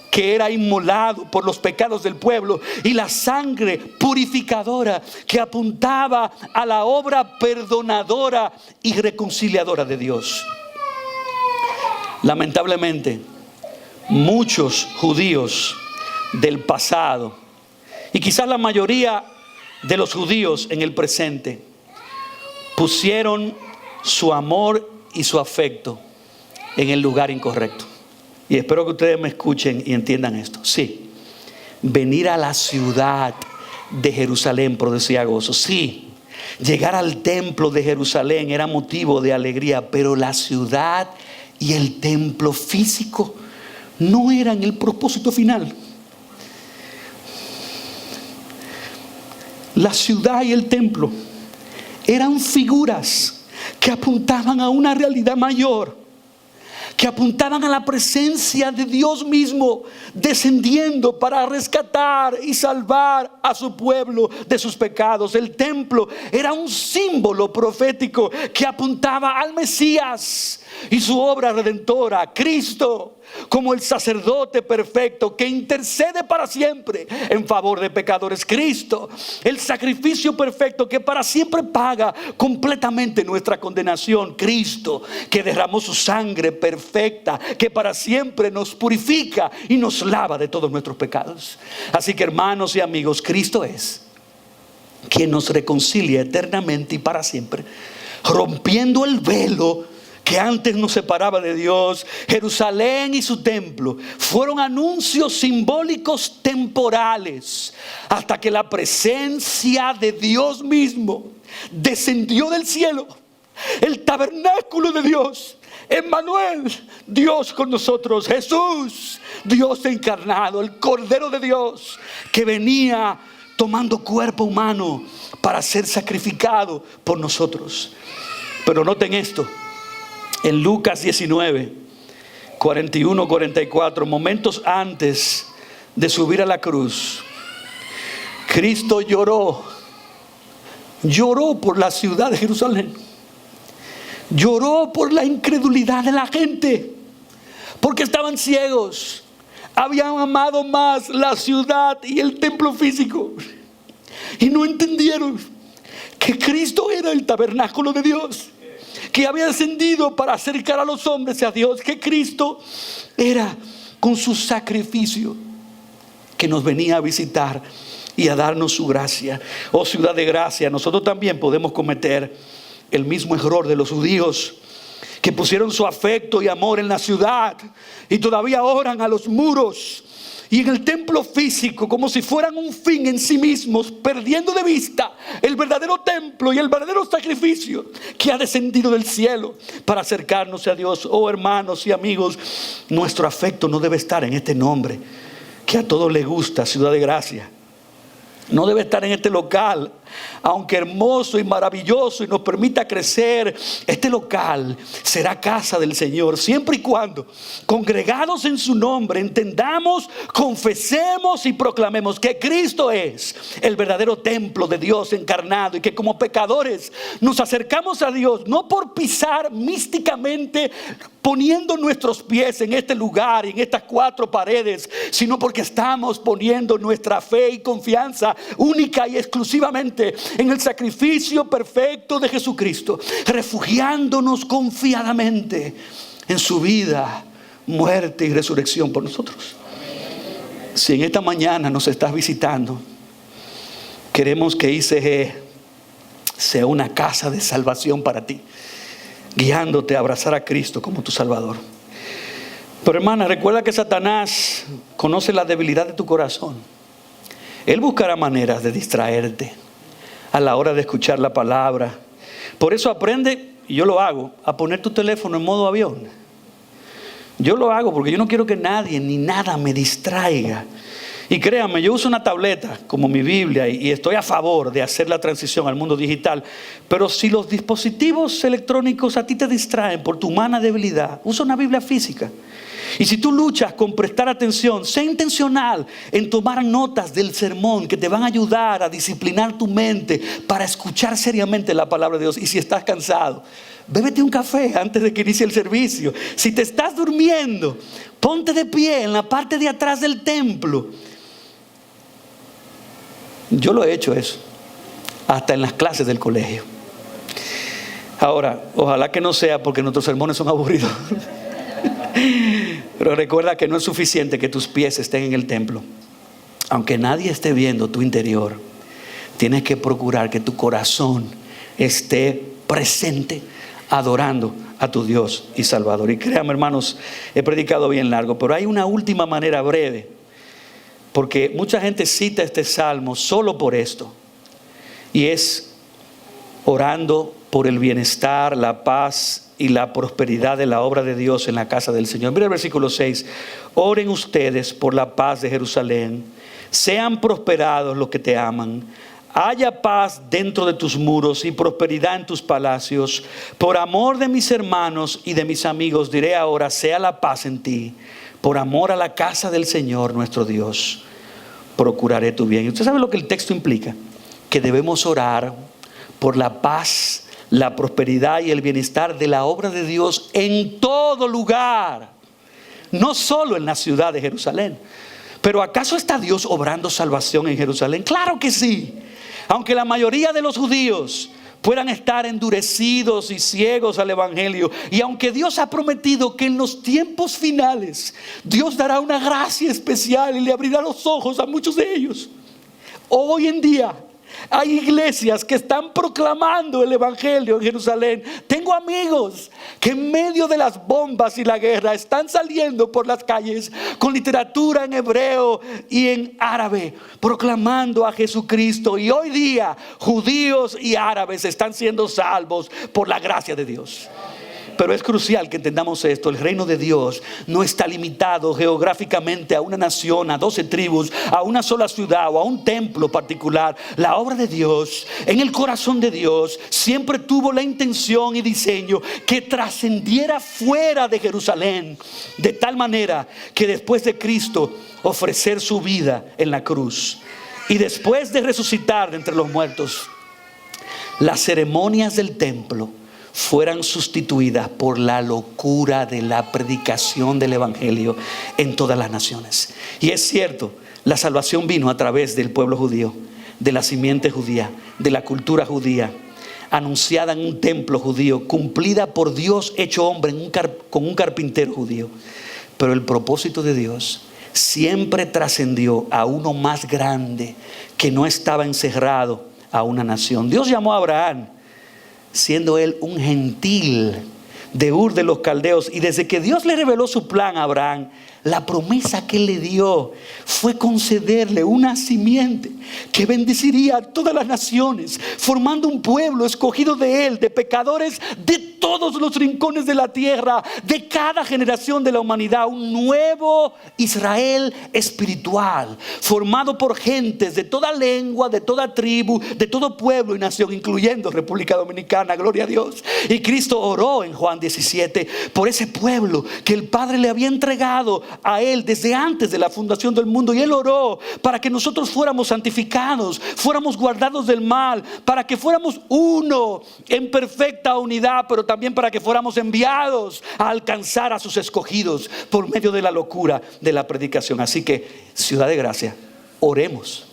que era inmolado por los pecados del pueblo, y la sangre purificadora que apuntaba a la obra perdonadora y reconciliadora de Dios. Lamentablemente, muchos judíos del pasado, y quizás la mayoría de los judíos en el presente, pusieron su amor y su afecto en el lugar incorrecto. Y espero que ustedes me escuchen y entiendan esto. Sí, venir a la ciudad de Jerusalén producía gozo. Sí, llegar al templo de Jerusalén era motivo de alegría, pero la ciudad y el templo físico no eran el propósito final. la ciudad y el templo eran figuras que apuntaban a una realidad mayor, que apuntaban a la presencia de Dios mismo descendiendo para rescatar y salvar a su pueblo de sus pecados. El templo era un símbolo profético que apuntaba al Mesías y su obra redentora, Cristo, como el sacerdote perfecto que intercede para siempre en favor de pecadores. Cristo, el sacrificio perfecto que para siempre paga completamente nuestra condenación. Cristo, que derramó su sangre perfecta, que para siempre nos purifica y nos lava de todos nuestros pecados. Así que, hermanos y amigos, Cristo es quien nos reconcilia eternamente y para siempre, rompiendo el velo que antes nos separaba de Dios. Jerusalén y su templo fueron anuncios simbólicos temporales, hasta que la presencia de Dios mismo descendió del cielo. El tabernáculo de Dios, Emmanuel, Dios con nosotros, Jesús, Dios encarnado, el Cordero de Dios, que venía tomando cuerpo humano para ser sacrificado por nosotros. Pero noten esto. En Lucas 19, 41, 44, momentos antes de subir a la cruz, Cristo lloró por la ciudad de Jerusalén. Lloró por la incredulidad de la gente, porque estaban ciegos. Habían amado más la ciudad y el templo físico y no entendieron que Cristo era el tabernáculo de Dios, que había descendido para acercar a los hombres a Dios, que Cristo era con su sacrificio que nos venía a visitar y a darnos su gracia. Oh ciudad de gracia, nosotros también podemos cometer el mismo error de los judíos, que pusieron su afecto y amor en la ciudad y todavía oran a los muros y en el templo físico como si fueran un fin en sí mismos, perdiendo de vista el verdadero templo y el verdadero sacrificio que ha descendido del cielo para acercarnos a Dios. Oh hermanos y amigos, nuestro afecto no debe estar en este nombre que a todos les gusta, Ciudad de Gracia. No debe estar en este local, aunque hermoso y maravilloso y nos permita crecer. Este local será casa del Señor siempre y cuando, congregados en su nombre, entendamos, confesemos y proclamemos que Cristo es el verdadero templo de Dios encarnado, y que como pecadores nos acercamos a Dios no por pisar místicamente, poniendo nuestros pies en este lugar y en estas cuatro paredes, sino porque estamos poniendo nuestra fe y confianza única y exclusivamente en el sacrificio perfecto de Jesucristo, refugiándonos confiadamente en su vida, muerte y resurrección por nosotros. Si en esta mañana nos estás visitando, queremos que ICG sea una casa de salvación para ti, guiándote a abrazar a Cristo como tu Salvador. Pero hermana, recuerda que Satanás conoce la debilidad de tu corazón. Él buscará maneras de distraerte a la hora de escuchar la palabra. Por eso aprende, y yo lo hago, a poner tu teléfono en modo avión. Yo lo hago porque yo no quiero que nadie ni nada me distraiga. Y créanme, yo uso una tableta como mi Biblia y estoy a favor de hacer la transición al mundo digital. Pero si los dispositivos electrónicos a ti te distraen por tu humana debilidad, usa una Biblia física. Y si tú luchas con prestar atención, sé intencional en tomar notas del sermón que te van a ayudar a disciplinar tu mente para escuchar seriamente la palabra de Dios. Y si estás cansado, bébete un café antes de que inicie el servicio. Si te estás durmiendo, ponte de pie en la parte de atrás del templo. Yo lo he hecho eso, hasta en las clases del colegio. Ahora, ojalá que no sea porque nuestros sermones son aburridos. Pero recuerda que no es suficiente que tus pies estén en el templo. Aunque nadie esté viendo tu interior, tienes que procurar que tu corazón esté presente, adorando a tu Dios y Salvador. Y créanme, hermanos, he predicado bien largo, pero hay una última manera breve, porque mucha gente cita este salmo solo por esto, y es orando por el bienestar, la paz y la prosperidad de la obra de Dios en la casa del Señor. Mira el versículo 6. Oren ustedes por la paz de Jerusalén. Sean prosperados los que te aman. haya paz dentro de tus muros y prosperidad en tus palacios. Por amor de mis hermanos y de mis amigos diré ahora, sea la paz en ti. Por amor a la casa del Señor nuestro Dios, procuraré tu bien. ¿Y usted sabe lo que el texto implica? Que debemos orar por la paz, la prosperidad y el bienestar de la obra de Dios en todo lugar. No solo en la ciudad de Jerusalén. Pero ¿acaso está Dios obrando salvación en Jerusalén? Claro que sí. Aunque la mayoría de los judíos puedan estar endurecidos y ciegos al evangelio, y aunque Dios ha prometido que en los tiempos finales Dios dará una gracia especial y le abrirá los ojos a muchos de ellos, hoy en día hay iglesias que están proclamando el evangelio en Jerusalén. Tengo amigos que en medio de las bombas y la guerra están saliendo por las calles con literatura en hebreo y en árabe, proclamando a Jesucristo. Y hoy día judíos y árabes están siendo salvos por la gracia de Dios. Pero es crucial que entendamos esto: el reino de Dios no está limitado geográficamente a una nación, a 12 tribus, a una sola ciudad o a un templo particular. La obra de Dios, en el corazón de Dios, siempre tuvo la intención y diseño que trascendiera fuera de Jerusalén, de tal manera que después de Cristo ofrecer su vida en la cruz y después de resucitar de entre los muertos, las ceremonias del templo fueran sustituidas por la locura de la predicación del evangelio en todas las naciones. Y es cierto, la salvación vino a través del pueblo judío, de la simiente judía, de la cultura judía, anunciada en un templo judío, cumplida por Dios hecho hombre con un carpintero judío. Pero el propósito de Dios siempre trascendió a uno más grande, que no estaba encerrado a una nación. Dios llamó a Abraham, siendo él un gentil de Ur de los Caldeos, y desde que Dios le reveló su plan a Abraham, la promesa que él le dio fue concederle una simiente que bendeciría a todas las naciones, formando un pueblo escogido de él, de pecadores de todos los rincones de la tierra, de cada generación de la humanidad, un nuevo Israel espiritual, formado por gentes de toda lengua, de toda tribu, de todo pueblo y nación, incluyendo República Dominicana, gloria a Dios. Y Cristo oró en Juan 17 por ese pueblo que el Padre le había entregado a él desde antes de la fundación del mundo, y él oró para que nosotros fuéramos santificados, fuéramos guardados del mal, para que fuéramos uno en perfecta unidad, pero también para que fuéramos enviados a alcanzar a sus escogidos por medio de la locura de la predicación. Así que, Ciudad de Gracia, oremos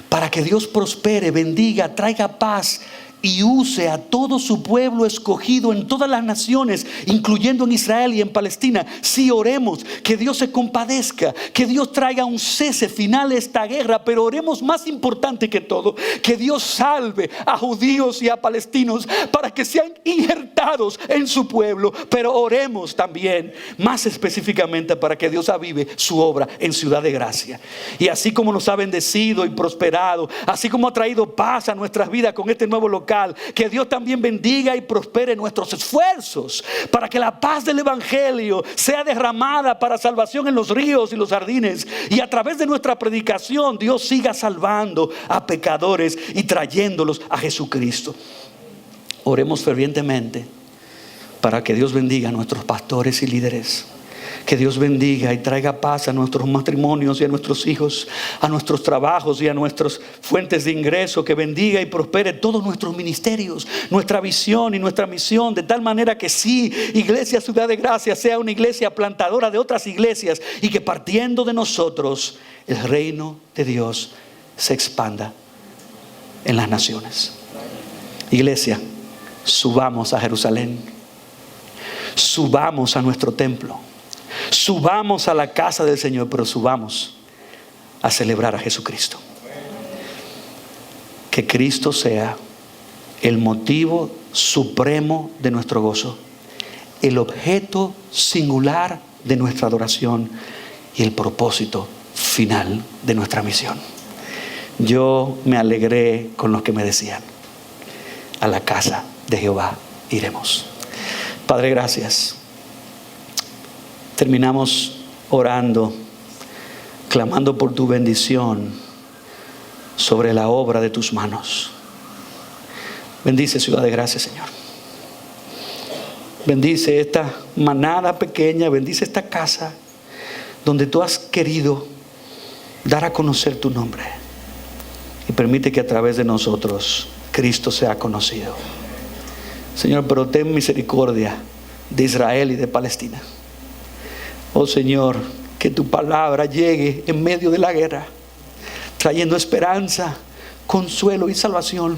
para que Dios prospere, bendiga, traiga paz y use a todo su pueblo escogido en todas las naciones, incluyendo en Israel y en Palestina. Sí, oremos que Dios se compadezca, que Dios traiga un cese final a esta guerra, pero oremos, más importante que todo, que Dios salve a judíos y a palestinos para que sean injertados en su pueblo. Pero oremos también, más específicamente, para que Dios avive su obra en Ciudad de Gracia. Y así como nos ha bendecido y prosperado, así como ha traído paz a nuestras vidas con este nuevo local, que Dios también bendiga y prospere nuestros esfuerzos para que la paz del evangelio sea derramada para salvación en los ríos y los jardines, y a través de nuestra predicación Dios siga salvando a pecadores y trayéndolos a Jesucristo. Oremos fervientemente para que Dios bendiga a nuestros pastores y líderes, que Dios bendiga y traiga paz a nuestros matrimonios y a nuestros hijos, a nuestros trabajos y a nuestras fuentes de ingreso, que bendiga y prospere todos nuestros ministerios, nuestra visión y nuestra misión, de tal manera que sí, Iglesia Ciudad de Gracia sea una iglesia plantadora de otras iglesias, y que partiendo de nosotros el reino de Dios se expanda en las naciones. Iglesia, subamos a Jerusalén, subamos a nuestro templo, subamos a la casa del Señor, pero subamos a celebrar a Jesucristo. Que Cristo sea el motivo supremo de nuestro gozo, el objeto singular de nuestra adoración y el propósito final de nuestra misión. Yo me alegré con los que me decían: a la casa de Jehová iremos. Padre, gracias. Terminamos orando, clamando por tu bendición, sobre la obra de tus manos. Bendice Ciudad de Gracia, Señor. Bendice esta manada pequeña, bendice esta casa donde tú has querido dar a conocer tu nombre. Y permite que a través de nosotros Cristo sea conocido. Señor, pero ten misericordia de Israel y de Palestina. Oh Señor, que tu palabra llegue en medio de la guerra, trayendo esperanza, consuelo y salvación.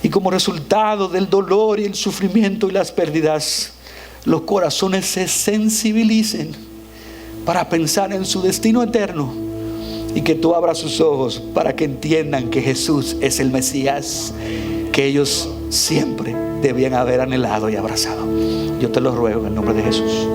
Y como resultado del dolor y el sufrimiento y las pérdidas, los corazones se sensibilicen para pensar en su destino eterno, y que tú abras sus ojos para que entiendan que Jesús es el Mesías que ellos siempre debían haber anhelado y abrazado. Yo te lo ruego en el nombre de Jesús.